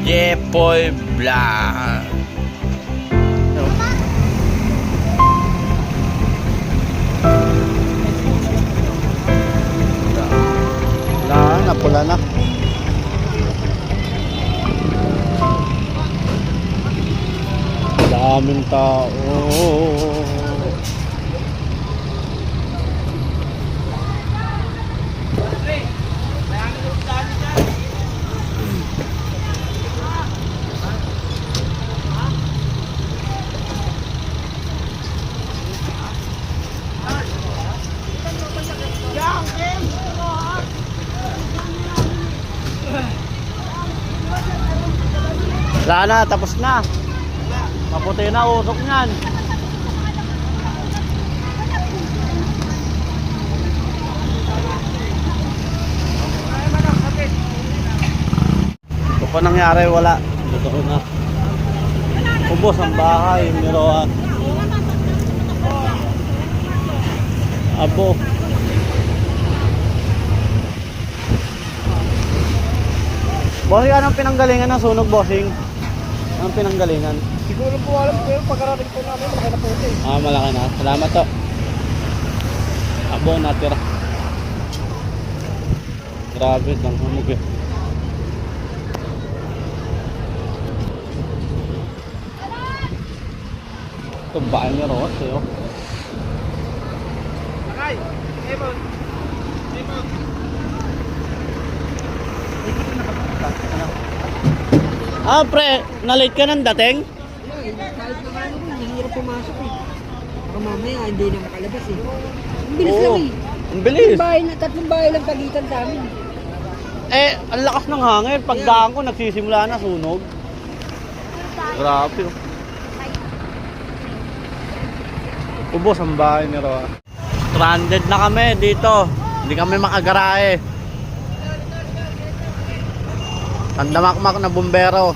Jepoy Vlog. Napula na. Daming tao. Wala na, tapos na. Maputi na, usok niyan. Ito pa nangyari, wala. Ito ko na. Ubos ang bahay, Miroa. Abo. Bossing, anong pinanggalingan ng sunog, bossing? Anong pinanggalingan? Siguro po alam ko yung pagkarating po namin, malaki na po ito eh. Malaki na. Salamat to. Abo, natira. Grabe, ang humog eh. Ito ba niya ron? Ito yun. Sakay! Emon! Emon! Pre, na-late ka ng dating? Kahit naman ako, hirap pumasok eh. Baka mamaya hindi na makalabas eh. Ang bilis Oo, lang eh. ang bilis. Tatlong bahay lang pagitan sa amin. Ang lakas ng hangin. Pagdaan ko, nagsisimula na sunog. Grabe. Ubos ang bahay ni Roa. Stranded na kami dito. Hindi kami makagarae. Tandamakmak na bumbero.